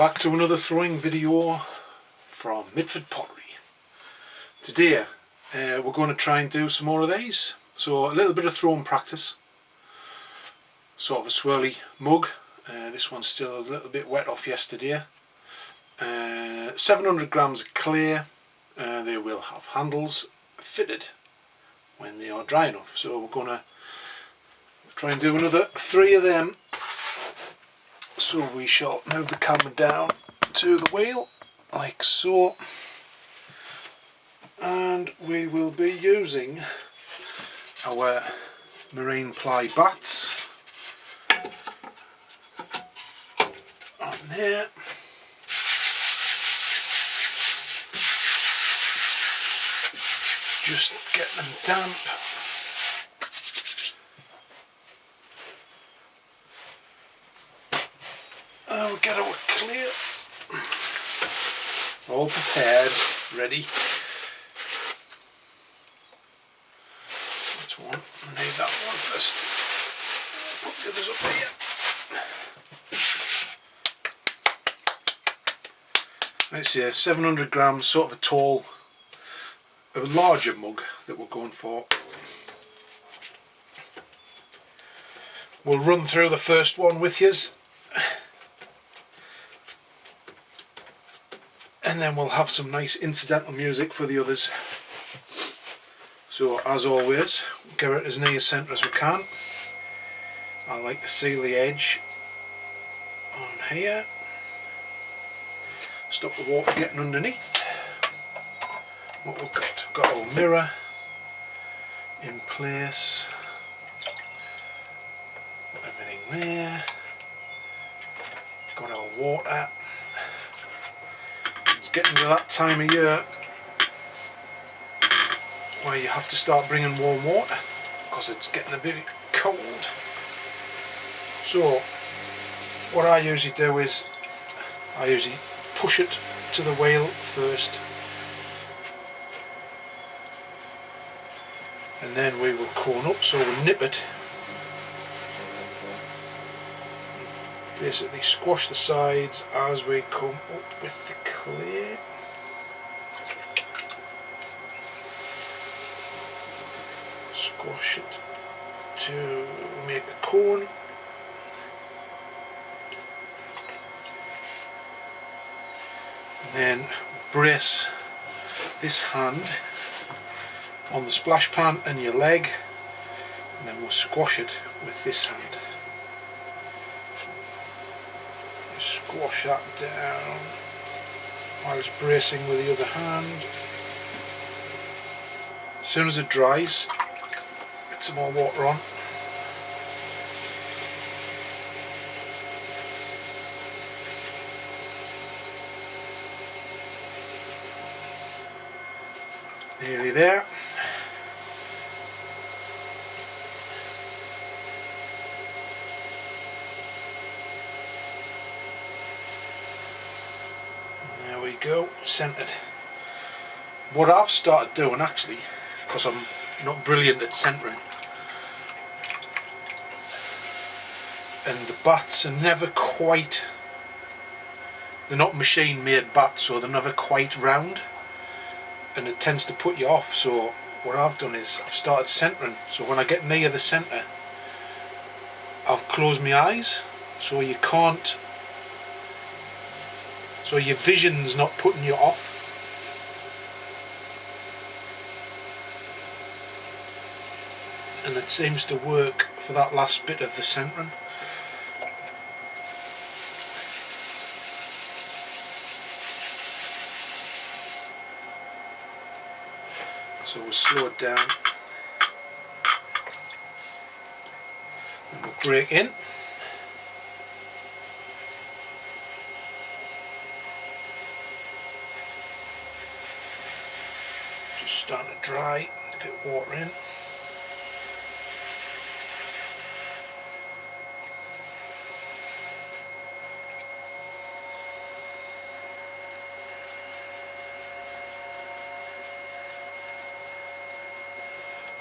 Back to another throwing video from Pottery. Today we're going to try and do some more of these. So a little bit of throwing practice. Sort of a swirly mug. This one's still a little bit wet off yesterday. 700 grams of clay. They will have handles fitted when they are dry enough. So we're going to try and do another 3 of them. So we shall move the camera down to the wheel like so, and we will be using our marine ply bats on there. Just get them damp. We'll get our clear, all prepared, ready. That's one, I need that one first. Put the others up here. Let's see, 700 grams, sort of a larger mug that we're going for. We'll run through the first one with yous. And then we'll have some nice incidental music for the others. So as always, get it as near centre as we can. I like to seal the edge on here. Stop the water getting underneath. What we've got our mirror in place. Got everything there. Got our water. Getting to that time of year where you have to start bringing warm water because it's getting a bit cold. So what I usually do is I usually push it to the wheel first, and then we will cone up, so we'll nip it, basically squash the sides as we come up with the clay. Squash it to make a cone. And then brace this hand on the splash pan and your leg, and then we'll squash it with this hand. Squash that down while it's bracing with the other hand. As soon as it dries, get some more water on. Nearly there. Go, centered. What I've started doing actually, because I'm not brilliant at centering, and the bats are never quite, they're not machine made bats, so they're never quite round, and it tends to put you off. So what I've done is I've started centering, so when I get near the center I've closed my eyes so you can't, so your vision's not putting you off. And it seems to work for that last bit of the centering. So we'll slow it down. And we'll break in. Starting to dry, a bit of water in.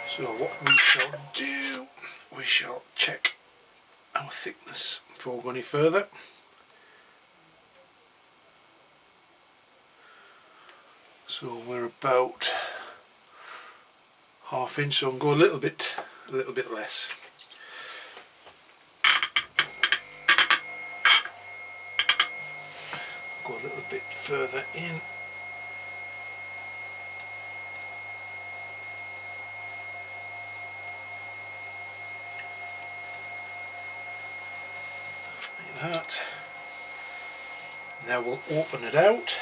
So what we shall do, we shall check our thickness before we go any further. So we're about ½ inch, so I'll go a little bit less. Go a little bit further in. Like that. Now we'll open it out.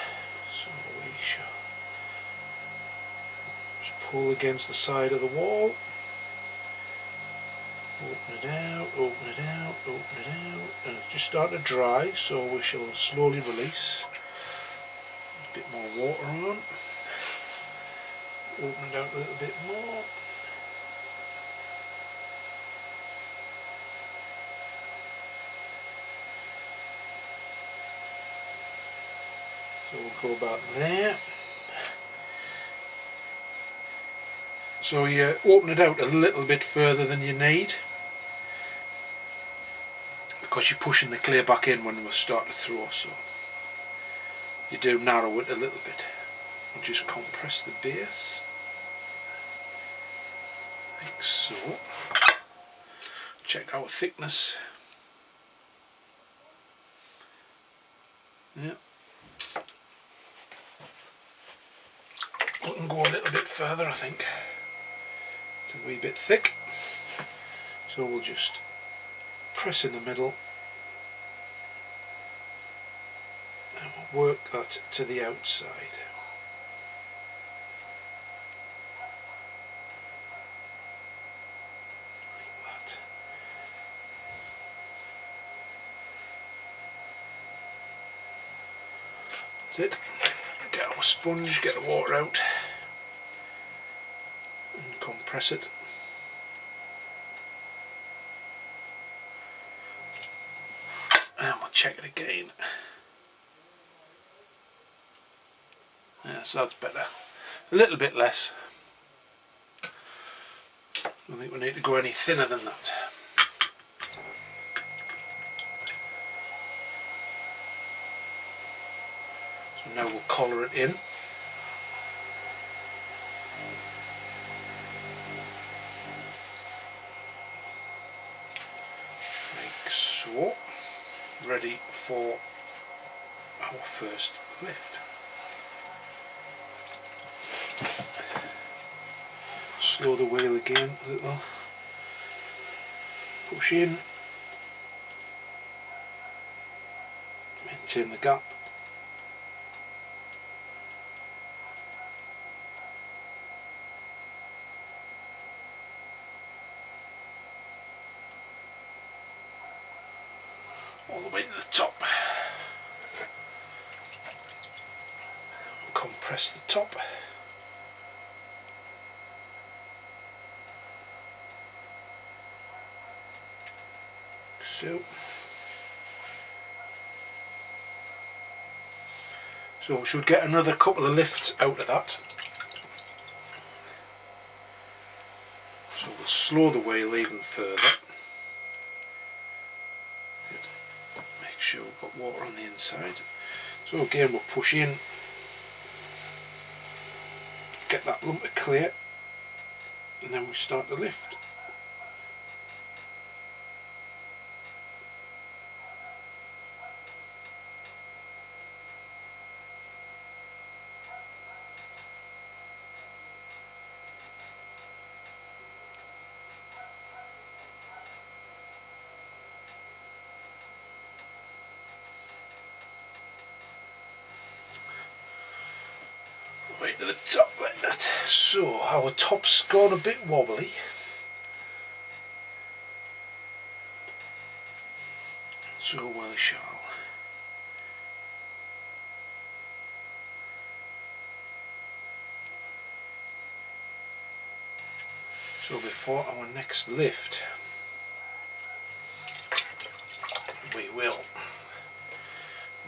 So we shall just pull against the side of the wall. Open it out, open it out, open it out, and it's just starting to dry, so we shall slowly release. A bit more water on. Open it out a little bit more. So we'll go about there. So you open it out a little bit further than you need, because you're pushing the clay back in when we start to throw, so you do narrow it a little bit. We'll just compress the base, like so. Check our thickness. Yeah. We can go a little bit further, I think. It's a wee bit thick, so we'll just press in the middle and we'll work that to the outside. Like that. That's it. Get our sponge, get the water out and compress it. And we'll check it again. Yeah, so that's better. A little bit less. I don't think we need to go any thinner than that. So now we'll collar it in. Like so. Ready for our first lift. Slow the wheel again a little. Push in. Maintain the gap. All the way to the top. Compress the top. So we should get another couple of lifts out of that. So we'll slow the wheel even further. Make sure we've got water on the inside. So again we'll push in, get that lump of clay, and then we start to lift. Right to the top like that. So our top's gone a bit wobbly. So we shall so before our next lift we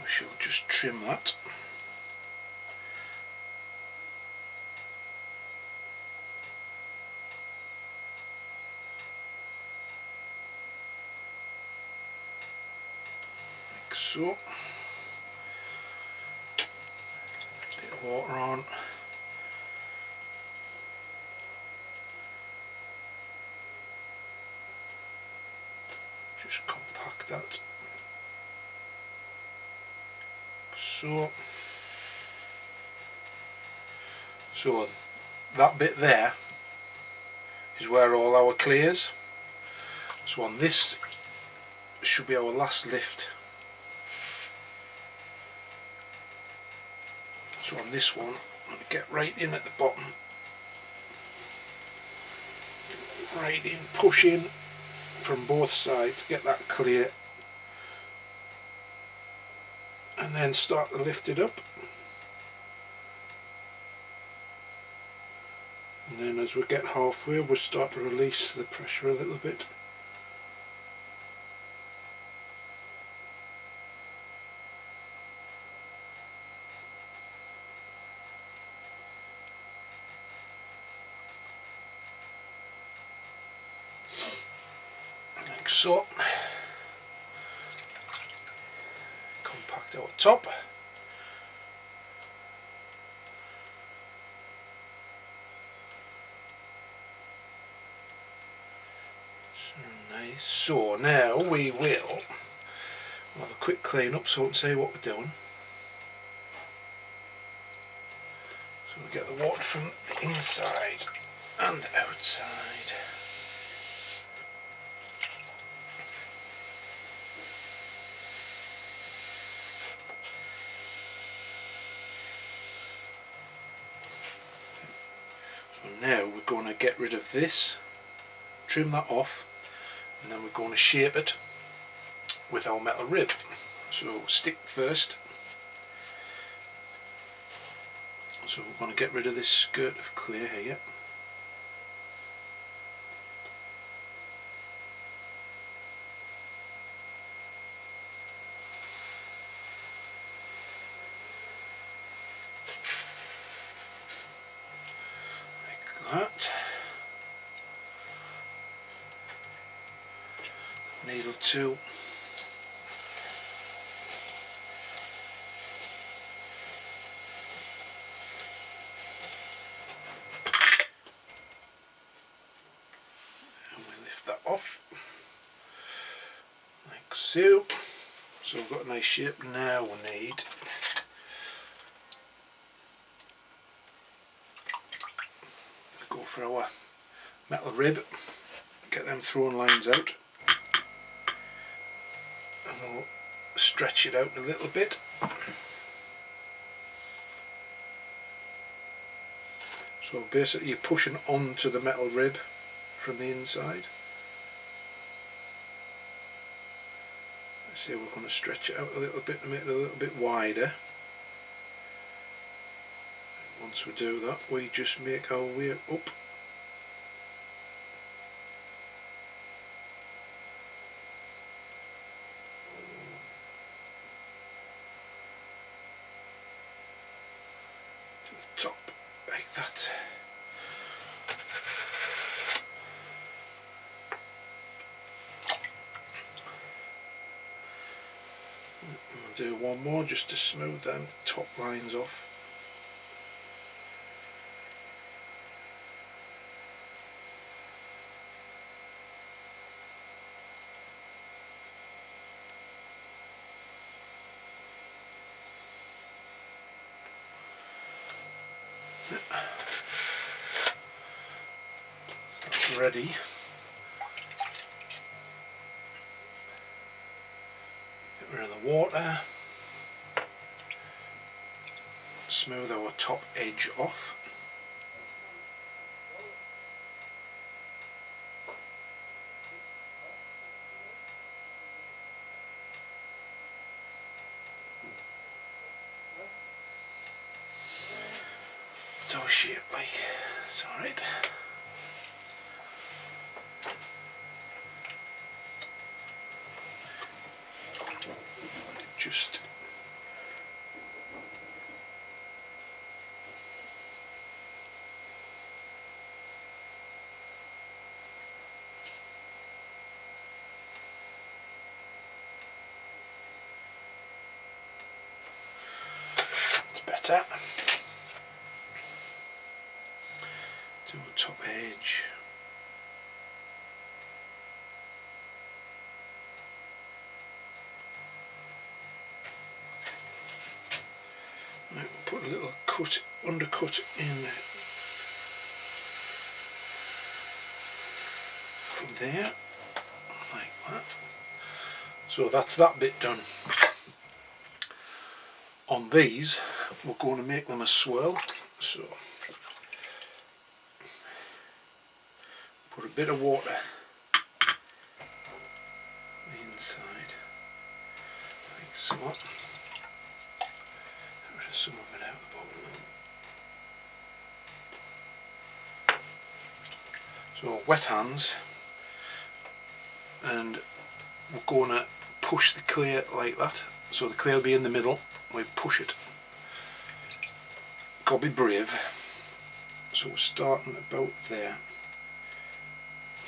shall just trim that. So, bit of water on. Just compact that. So that bit there is where all our clears. So on this should be our last lift. So on this one, I'm going to get right in at the bottom. Right in, push in from both sides, get that clear. And then start to lift it up. And then as we get halfway, we'll start to release the pressure a little bit. Like so. Compact our top. Nice. So now we will have a quick clean up so we can see what we're doing. So we get the water from the inside and outside. So now we're going to get rid of this, trim that off, and then we're going to shape it with our metal rib. So stick first. So we're going to get rid of this skirt of clear here. Like that. Needle 2. And we lift that off like so. So we've got a nice shape. Now we need to go for our metal rib, get them throwing lines out. And we'll stretch it out a little bit. So basically you're pushing onto the metal rib from the inside. So we're going to stretch it out a little bit to make it a little bit wider. Once we do that, we just make our way up. Top like that. I'll do one more just to smooth them top lines off. That's ready. Get rid of the water. Smooth our top edge off. It's our shape, like, it's alright. Just it's better. To the top edge. a little undercut in from there, like that. So that's that bit done. On these, we're going to make them a swirl. So put a bit of water inside, like so. Get rid of some of it out the bottom. So wet hands, and we're going to push the clay like that. So the clay will be in the middle. We push it. Got to be brave. So we're starting about there.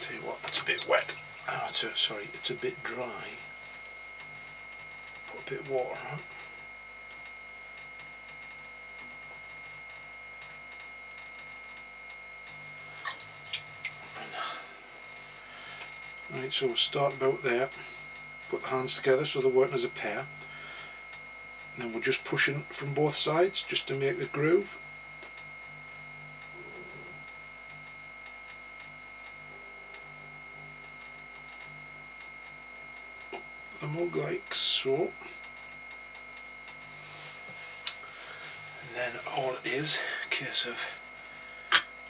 Tell you what, it's a bit wet. Oh, sorry, it's a bit dry. Put a bit of water on. Right, so we'll start about there. Put the hands together so they're working as a pair. And then we're just pushing from both sides just to make the groove. The mug like so. And then all it is a case of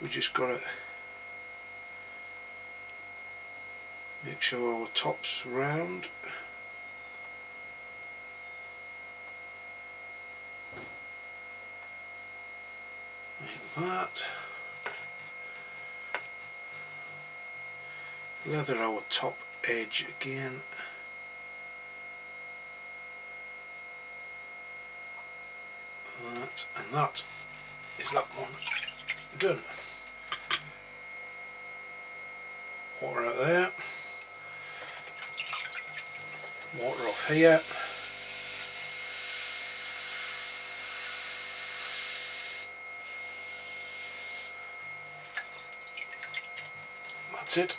we just got to make sure our top's round. Like that. Leather our top edge again. That, and that is that one done. Water out there. Water off here. That's it.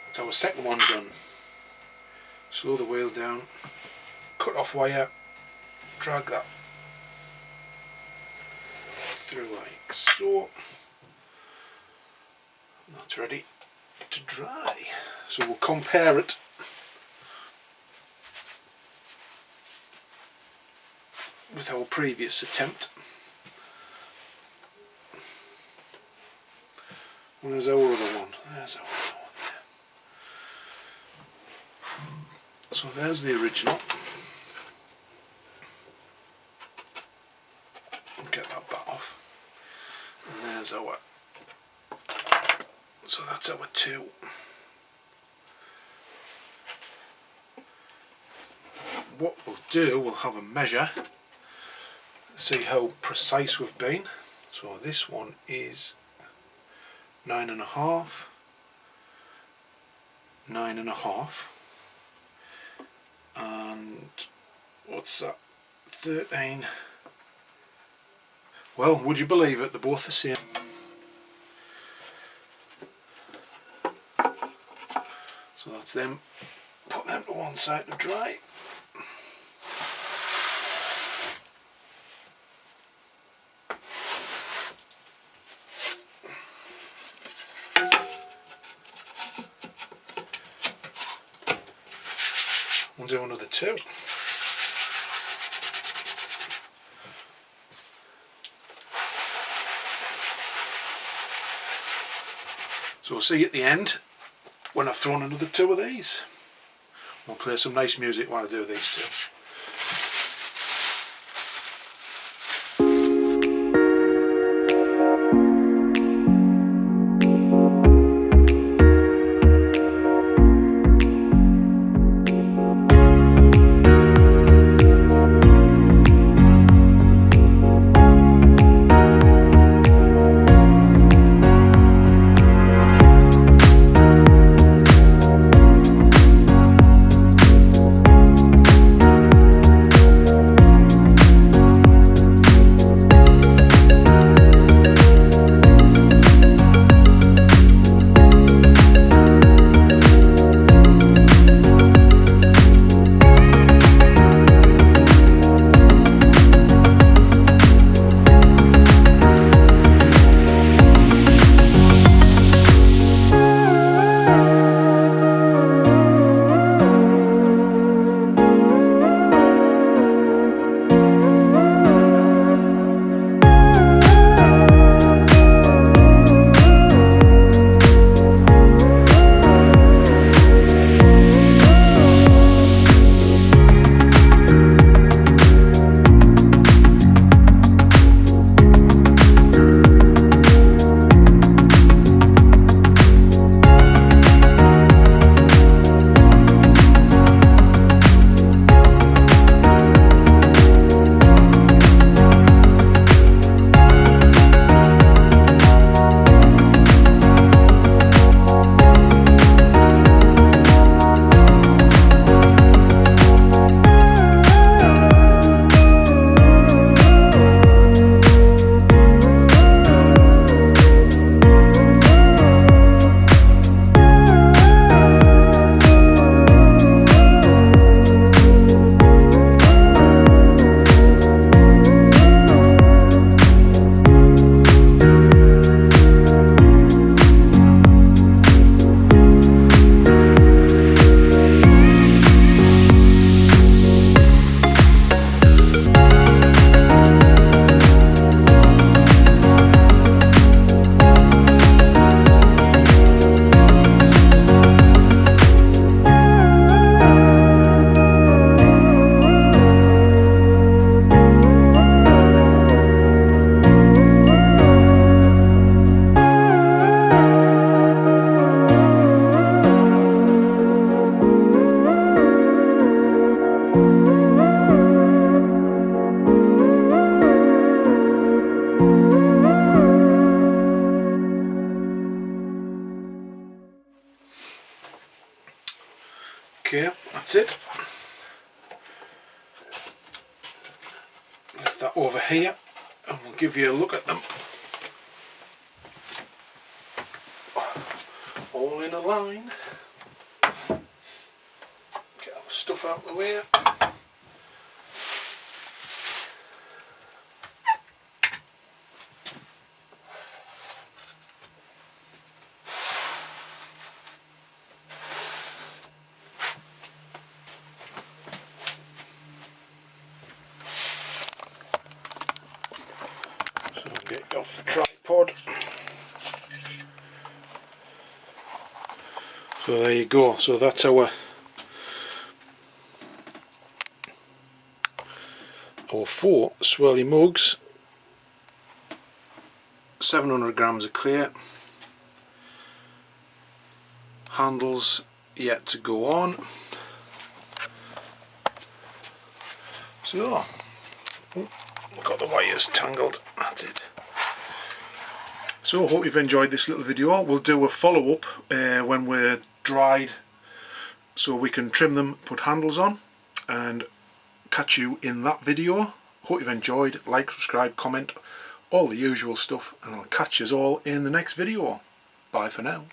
That's our second one done. Slow the wheel down, cut off wire, drag that through like so. That's ready to dry. So we'll compare it with our previous attempt. And there's our other one. There's our other one there. So there's the original. Get that bat off. And there's our. So that's our two. What we'll do, we'll have a measure. See how precise we've been. So this one is 9.5, 9.5, and what's that? 13. Well, would you believe it? They're both the same. So that's them. Put them to one side to dry. We'll do another two. So we'll see you at the end when I've thrown another two of these. We'll play some nice music while I do these two. that's it. Lift that over here and we'll give you a look at them. All in a line. Get our stuff out of the way. Get you off the tripod. So there you go. So that's our four swirly mugs. 700 grams of clear. Handles yet to go on. So got the wires tangled. That's it. So I hope you've enjoyed this little video. We'll do a follow-up when we're dried so we can trim them, put handles on, and catch you in that video. Hope you've enjoyed. Like, subscribe, comment, all the usual stuff, and I'll catch you all in the next video. Bye for now.